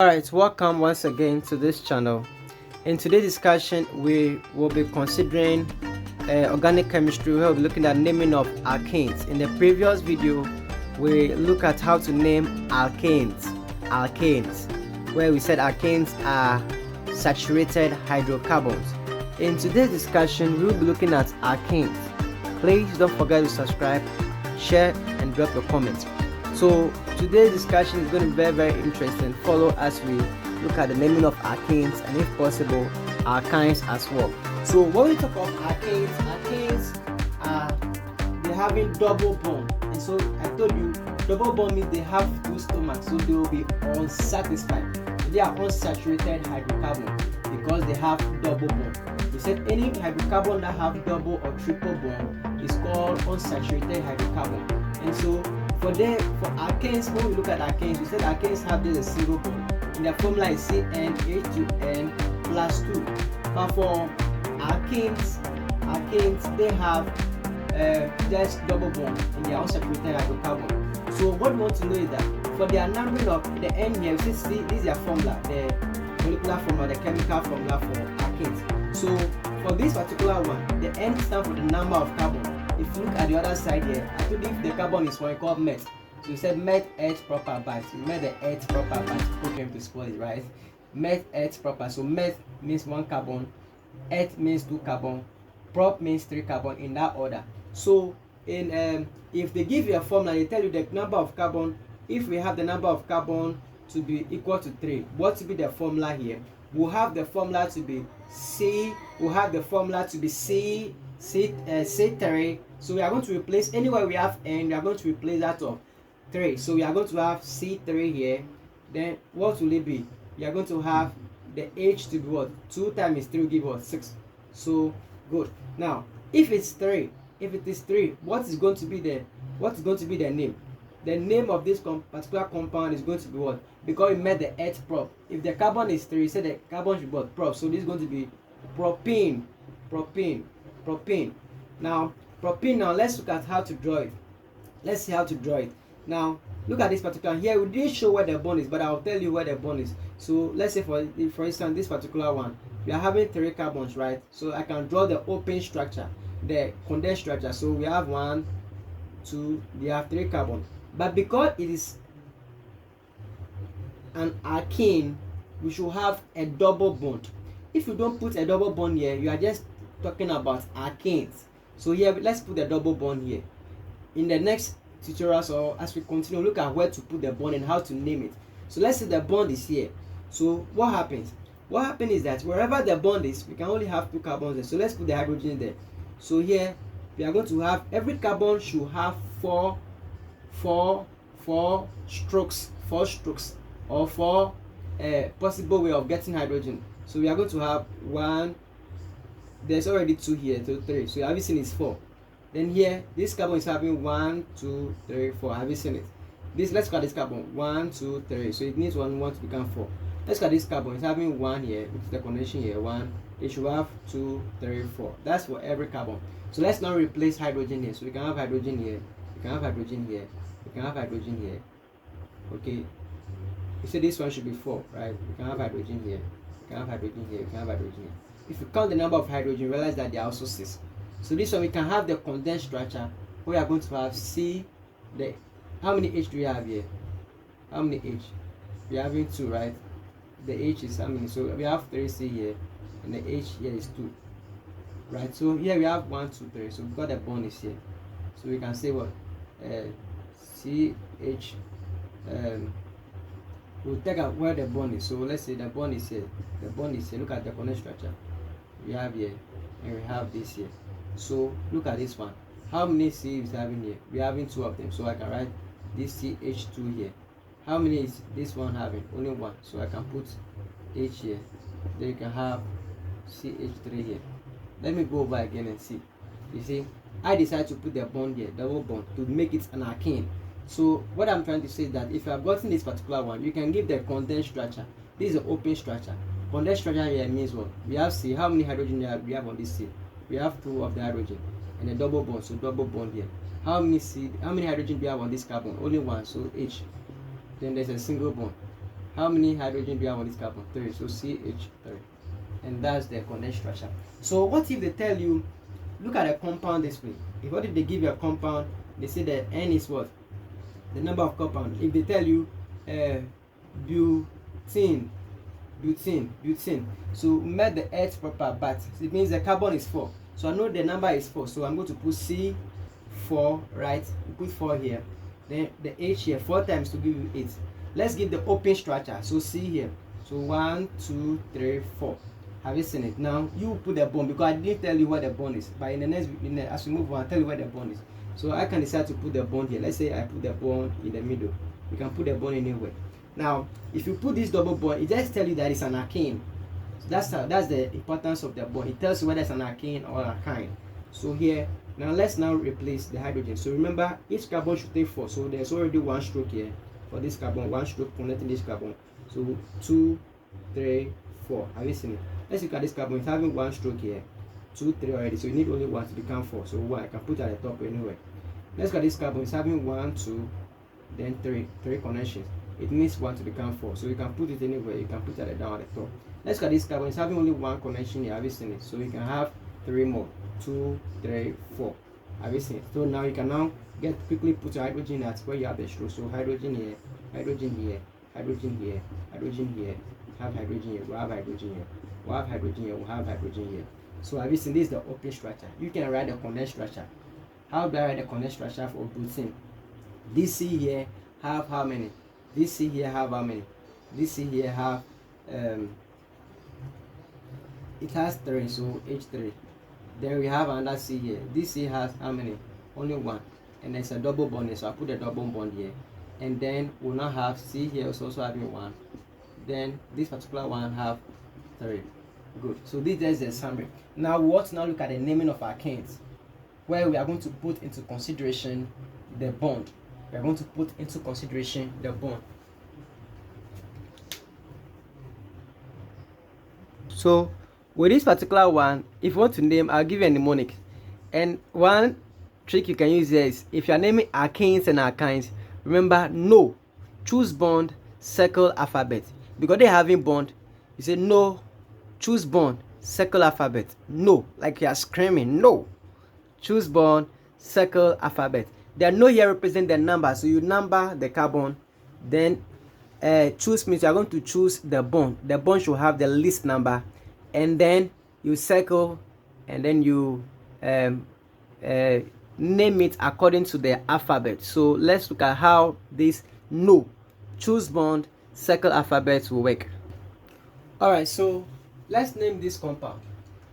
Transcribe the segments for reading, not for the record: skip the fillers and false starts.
Alright, welcome once again to this channel. In today's discussion, we will be considering organic chemistry. We'll be looking at naming of alkanes. In the previous video, we look at how to name alkanes, where we said alkanes are saturated hydrocarbons. In today's discussion, we will be looking at alkanes. Please don't forget to subscribe, share, and drop your comments. So today's discussion is going to be very interesting. Follow as we look at the naming of alkanes and, if possible, alkynes as well. So when we talk of alkanes are they having double bond, and so I told you double bond means they have two stomachs, so they will be unsatisfied. So they are unsaturated hydrocarbons because they have double bond. We said any hydrocarbon that have double or triple bond is called unsaturated hydrocarbon, and so for alkanes, when we look at alkanes, we said alkanes have just a single bond. In the formula is CnH2n plus 2. But for alkanes they have just double bond in their unsaturated hydrocarbon. So what we want to know is that for their numbering of the N here, you see this is their formula, the molecular formula, the chemical formula for alkanes. So for this particular one, the N stands for the number of carbon. If you look at the other side here, I told you if the carbon is one, you call met. So you said met H proper byte. You met the H proper byte. Program to spell it right. Met H proper. So met means one carbon, H means two carbon, prop means three carbon in that order. So in if they give you a formula, they tell you the number of carbon. If we have the number of carbon to be equal to 3, what will be the formula here? We'll have the formula to be C. We'll have the formula to be C3. So we are going to replace anywhere we have N, we are going to replace that of 3. So we are going to have C3 here. Then what will it be? We are going to have the H to be what? 2 times 3 will give us 6. So good. Now if it's 3, if it is 3, what is going to be the name? The name of this particular compound is going to be what? Because we made the H prop. If the carbon is 3, say the carbon should be what? Prop. So this is going to be propene. Now propene, now let's look at how to draw it. Let's see how to draw it. Now look at this particular here. We didn't show where the bond is, but I'll tell you where the bond is. So let's say for instance this particular one, we are having 3 carbons, right? So I can draw the open structure, the condensed structure. So we have 1, 2, we have 3 carbons. But because it is an alkene, we should have a double bond. If you don't put a double bond here, you are just talking about alkanes. So here let's put the double bond here. In the next tutorials, or as we continue, look at where to put the bond and how to name it. So let's say the bond is here. So what happens is that wherever the bond is, we can only have 2 carbons there. So let's put the hydrogen there. So here we are going to have every carbon should have four strokes or 4 possible way of getting hydrogen. So we are going to have 1. There's already 2 here, 2, 3. So have you seen it's 4? Then here, this carbon is having 1, 2, 3, 4. Have you seen it? Let's look at this carbon. 1, 2, 3. So it needs 1 to become 4. Let's look at this carbon. It's having 1 here, which is the connection here. 1. It should have 2, 3, 4. That's for every carbon. So let's now replace hydrogen here. So we can have hydrogen here. We can have hydrogen here. We can have hydrogen here. Okay. You say this one should be 4, right? We can have hydrogen here. We can have hydrogen here. We can have hydrogen here. If you count the number of hydrogen, realize that there are also 6. So this one we can have the condensed structure. We are going to have C. How many H do we have here? How many H? We are having 2, right? The H is how many? So we have 3C here, and the H here is 2, right? So here we have 1, 2, 3. So we've got the bond is here. So we can say what? CH. We'll take out where the bond is. So let's say the bond is here. The bond is here. Look at the condensed structure. We have here, and we have this here. So look at this one. How many C is having here? We're having 2 of them. So I can write this CH2 here. How many is this one having? Only 1. So I can put H here. Then you can have CH3 here. Let me go over again and see. You see, I decided to put the bond here, double bond, to make it an alkane. So what I'm trying to say is that if you have gotten this particular one, you can give the condensed structure. This is an open structure. Condensed structure here means what? We have C. How many hydrogen we have on this C? We have 2 of the hydrogen and a double bond. So double bond here. How many hydrogen do we have on this carbon? Only 1. So H. Then there's a single bond. How many hydrogen do you have on this carbon? 3. So CH3. And that's the condensed structure. So what if they tell you, look at a compound this way? What if they give you a compound, they say that N is what? The number of compound. If they tell you butene, so met the earth proper, but it means the carbon is 4. So I know the number is 4. So I'm going to put C4, right? Put 4 here. Then the H here, 4 times to give you 8. Let's give the open structure. So C here. So 1, 2, 3, 4. Have you seen it? Now you put the bond, because I didn't tell you what the bond is. But in the next, as we move on, I'll tell you what the bond is. So I can decide to put the bond here. Let's say I put the bond in the middle. You can put the bond anywhere. Now, if you put this double bond, it just tells you that it's an alkane. So that's the importance of the bond. It tells you whether it's an alkane or alkyne. So here, now let's now replace the hydrogen. So remember, each carbon should take 4. So there's already 1 stroke here for this carbon, 1 stroke connecting this carbon. So 2, 3, 4. Have you seen it? Let's look at this carbon. It's having 1 stroke here. 2, 3 already. So you need only 1 to become 4. So 1 I can put at the top anyway. Let's look at this carbon. It's having 1, 2, then 3 connections. It needs 1 to become 4. So you can put it anywhere. You can put it down at the top. Let's look at this carbon. It's having only 1 connection here. Have you seen it? So you can have 3 more. 2, 3, 4. Have you seen it? So now you can now quickly put your hydrogen at where you have the stroke. So hydrogen here, hydrogen here, hydrogen here, hydrogen here. Have hydrogen here. We'll have hydrogen here. We'll have hydrogen here. We'll have hydrogen here. So have you seen, this is the open structure. You can write the condensed structure. How do I write the condensed structure for butane? This C here have how many? This C here have how many? This C here have it has 3, so H3. Then we have another C here. This C has how many? Only 1. And there's a double bond here, so I put a double bond here. And then we'll now have C here is also having 1. Then this particular one have 3. Good. So this is the summary. Now we want to now look at the naming of alkanes, where we are going to put into consideration the bond. We are going to put into consideration the bond. So with this particular one, if you want to name, I'll give you a mnemonic. And one trick you can use here is, if you are naming alkanes and alkynes, remember, no, choose bond, circle alphabet. Because they're having bond, you say no, choose bond, circle alphabet. No, like you are screaming, no. Choose bond, circle alphabet. The no here represent the number, so you number the carbon. Then choose means you are going to choose the bond. The bond should have the least number, and then you circle, and then you name it according to the alphabet. So let's look at how this no, choose bond, circle alphabet will work. Alright, so let's name this compound.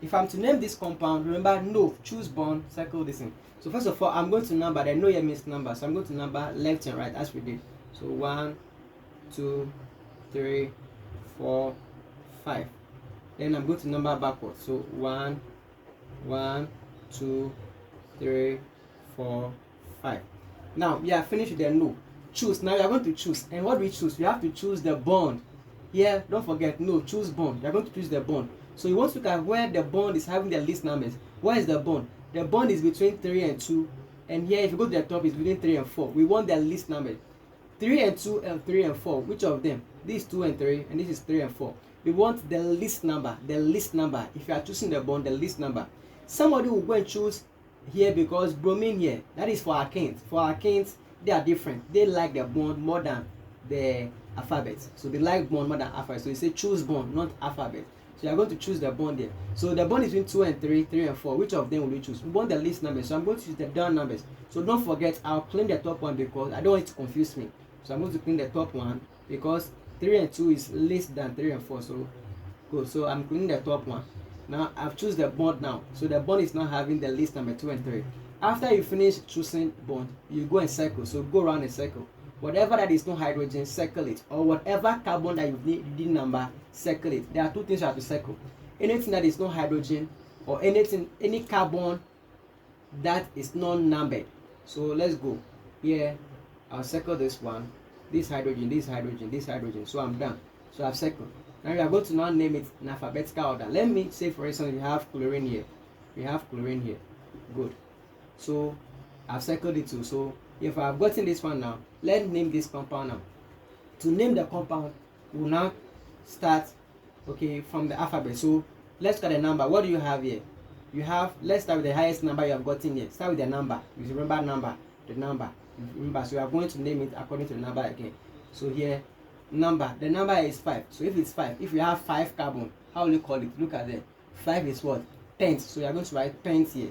If I'm to name this compound, remember, no, choose bond, circle this in. So first of all, I'm going to number. The no here means number, so I'm going to number left and right as we did. So 1, 2, 3, 4, 5. Then I'm going to number backwards. So 1, 2, 3, 4, 5. Now we are finished with the no. Choose. Now we are going to choose. And what do we choose? We have to choose the bond. Here, don't forget, no, choose bond. You are going to choose the bond. So you want to look at where the bond is having the least numbers. Where is the bond? The bond is between 3 and 2. And here, if you go to the top, it's between 3 and 4. We want the least number. 3 and 2 and 3 and 4. Which of them? This is 2 and 3, and this is 3 and 4. We want the least number. The least number. If you are choosing the bond, the least number. Somebody will go and choose here because bromine here, that is for alkanes. For alkanes, they are different. They like the bond more than the alphabet. So they like bond more than alphabet. So you say choose bond, not alphabet. So you are going to choose the bond here. So the bond is between 2 and 3, 3 and 4. Which of them will you choose? We want the least numbers. So I'm going to choose the down numbers. So don't forget, I'll clean the top one because I don't want it to confuse me. So I'm going to clean the top one because 3 and 2 is less than 3 and 4. So good. So I'm cleaning the top one. Now I've choose the bond now. So the bond is now having the least number 2 and 3. After you finish choosing bond, you go and circle. So go around a circle. Whatever that is no hydrogen, circle it. Or whatever carbon that you did number, circle it. There are two things you have to circle. Anything that is no hydrogen, or any carbon that is non-numbered. So let's go. Here, I'll circle this one. This hydrogen, this hydrogen, this hydrogen. So I'm done. So I've circled. Now we are going to now name it in alphabetical order. Let me say, for instance, we have chlorine here. We have chlorine here. Good. So I've circled it too. So if I've gotten this one now, let's name this compound now. To name the compound, we'll now start, okay, from the alphabet. So let's look at the number. What do you have here? You have, let's start with the highest number you have gotten here. Start with the number. You remember number, the number. Remember, so we are going to name it according to the number again. So here, number, the number is 5. So if it's 5, if you have 5 carbon, how will you call it? Look at that. 5 is what? Pent. So you are going to write pent here.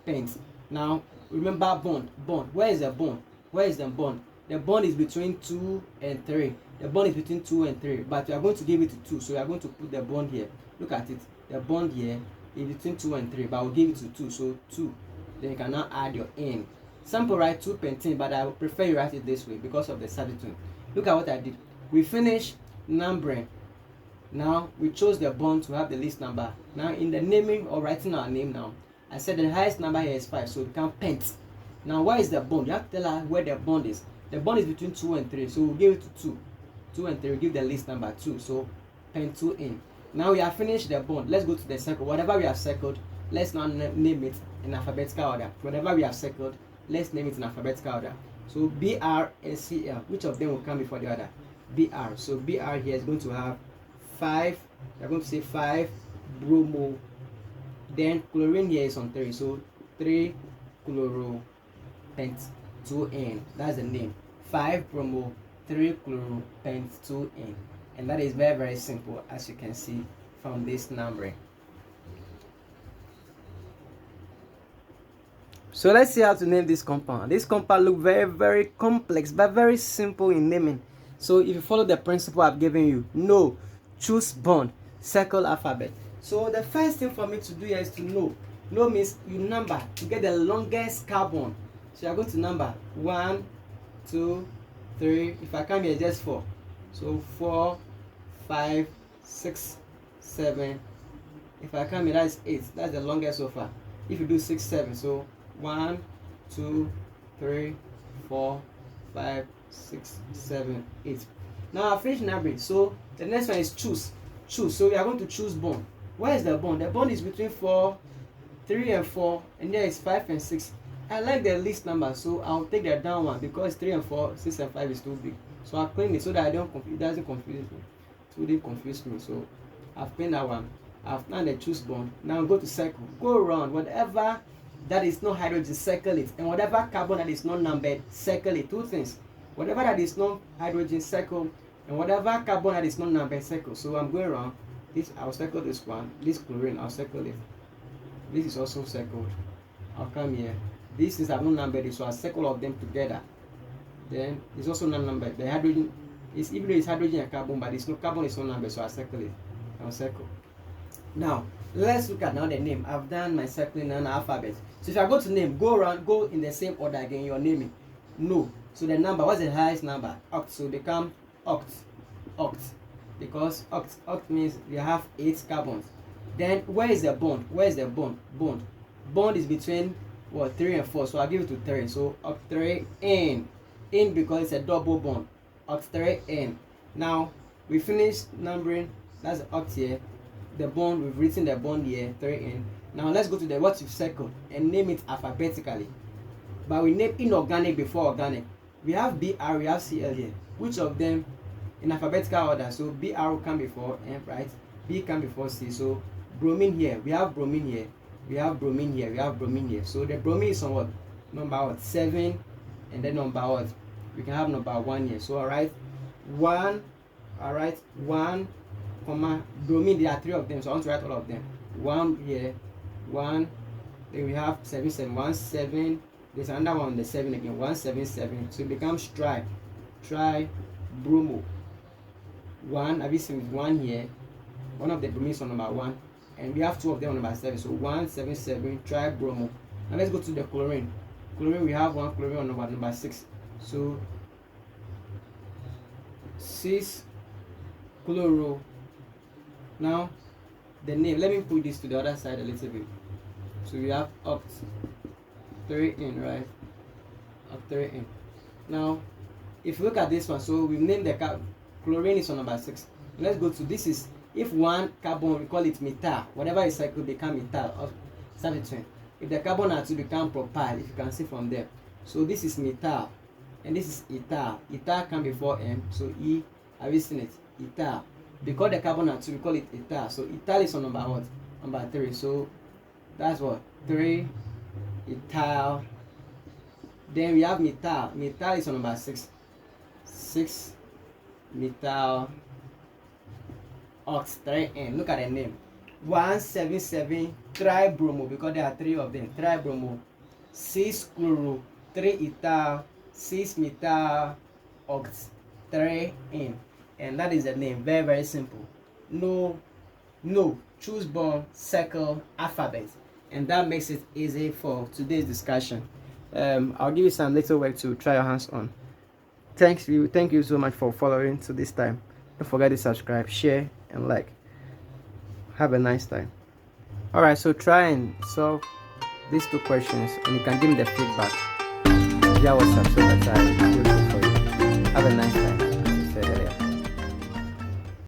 Pent. Now remember bond. Bond. Where is the bond? Where is the bond? The bond is between 2 and 3. The bond is between 2 and 3, but we are going to give it to 2. So we are going to put the bond here. Look at it. The bond here is between 2 and 3, but we'll give it to 2. So 2. Then you can now add your N. Some people write 2 pentene, but I would prefer you write it this way because of the substitute. Look at what I did. We finished numbering. Now we chose the bond to have the least number. Now in the naming or writing our name now, I said the highest number here is 5, so it becomes pent. Now where is the bond? You have to tell her where the bond is. The bond is between 2 and 3, so we'll give it to 2. 2 and 3, we'll give the least number 2, so pent 2 in. Now we have finished the bond. Let's go to the circle. Whatever we have circled, let's now name it in alphabetical order. Whatever we have circled, let's name it in alphabetical order. So BR and CL, which of them will come before the other? BR. So BR here is going to have 5. We're going to say 5 bromo. Then chlorine here is on 3. So 3 chloro pent 2N. That's the name. 5 bromo, 3 chloro pent 2N. And that is very, very simple, as you can see from this numbering. So let's see how to name this compound. This compound looks very, very complex, but very simple in naming. So if you follow the principle I've given you, know, choose bond, circle alphabet. So the first thing for me to do here is to know. Know means you number to get the longest carbon. So you're going to number 1, 2, 3. If I come here, just 4. So 4, 5, 6, 7. If I come here, that's 8. That's the longest so far. If you do 6, 7, so 1, 2, 3, 4, 5, 6, 7, 8. Now I finished numbering. So the next one is choose. Choose. So we are going to choose bond. Where is the bond? The bond is between 3 and 4, and there is 5 and 6. I like the least number, so I'll take the down one because 3 and 4, 6 and 5 is too big. So I'll clean it so that it doesn't confuse me. It wouldn't confuse me. So I've cleaned that one. I've done the choose bond. Now go to circle. Go around. Whatever that is not hydrogen, circle it. And whatever carbon that is not numbered, circle it. 2 things. Whatever that is not hydrogen, circle. And whatever carbon that is not numbered, circle. So I'm going around. This, I'll circle this one. This chlorine, I'll circle it. This is also circled. I'll come here. This is not numbered, so I'll circle all of them together. Then it's also not numbered. The hydrogen is, even though it's hydrogen and carbon, but it's no carbon is not numbered, so I'll circle it. I'll circle. Now let's look at now the name. I've done my circling and alphabet. So if I go to name, go around, go in the same order again. You're naming. No. So the number, what's the highest number? Oct. So become oct. Oct. Because oct means we have 8 carbons. Then where is the bond? Where is the bond? Bond. Bond is between what, 3 and 4. So I'll give it to 3. So oct 3 in. In because it's a double bond. Oct 3 in. Now we finished numbering. That's the oct here. The bond, we've written the bond here, 3 in. Now let's go to the what you've circled and name it alphabetically. But we name inorganic before organic. We have BR, we have CL here. Which of them in alphabetical order? So BR will come before M, right? B come before C. So bromine here, we have bromine here. We have bromine here, we have bromine here. So the bromine is on what? Number what? 7, and then number what? We can have number 1 here. So alright, 1, alright, 1, comma, bromine, there are 3 of them, so I want to write all of them. 1 here, 1, then we have 7, 7, 1, 7, there's another one on the 7 again, 1, 7, 7, so it becomes tri bromo. 1, have you seen 1 here, one of the bromines on number 1, and we have 2 of them on number 7, so 1, 7, 7, tri bromo. Now let's go to the chlorine. Chlorine, we have 1 chlorine on number 6, so 6 chloro. Now the name, let me put this to the other side a little bit. So we have oct 3 in, right? Oct 3 in. Now if you look at this one, so we've named the chlorine is on number 6. Let's go to this is, if one carbon, we call it methyl. Whatever is cycled become methyl of substituent. If the carbon are to become propyl, if you can see from there. So this is methyl and this is ethyl. Ethyl come before M, so E, have you seen it? ethyl. Because the carbon are 2, we call it ethyl. So ethyl is on number what? Number 3. So that's what? 3 ethyl. Then we have methyl. Methyl is on number 6. 6 methyl ox 3N. Look at the name. 177 tribromo, because there are 3 of them. Tribromo. 6 chloro, 3 ethyl, 6 methyl ox 3N. And that is the name. Very, very simple. No, choose bond, circle, alphabet. And that makes it easy for today's discussion. I'll give you some little work to try your hands on. Thank you so much for following to this time. Don't forget to subscribe, share, and like. Have a nice time. Alright, so try and solve these 2 questions, and you can give me the feedback via WhatsApp so that I will do it for you. Have a nice time.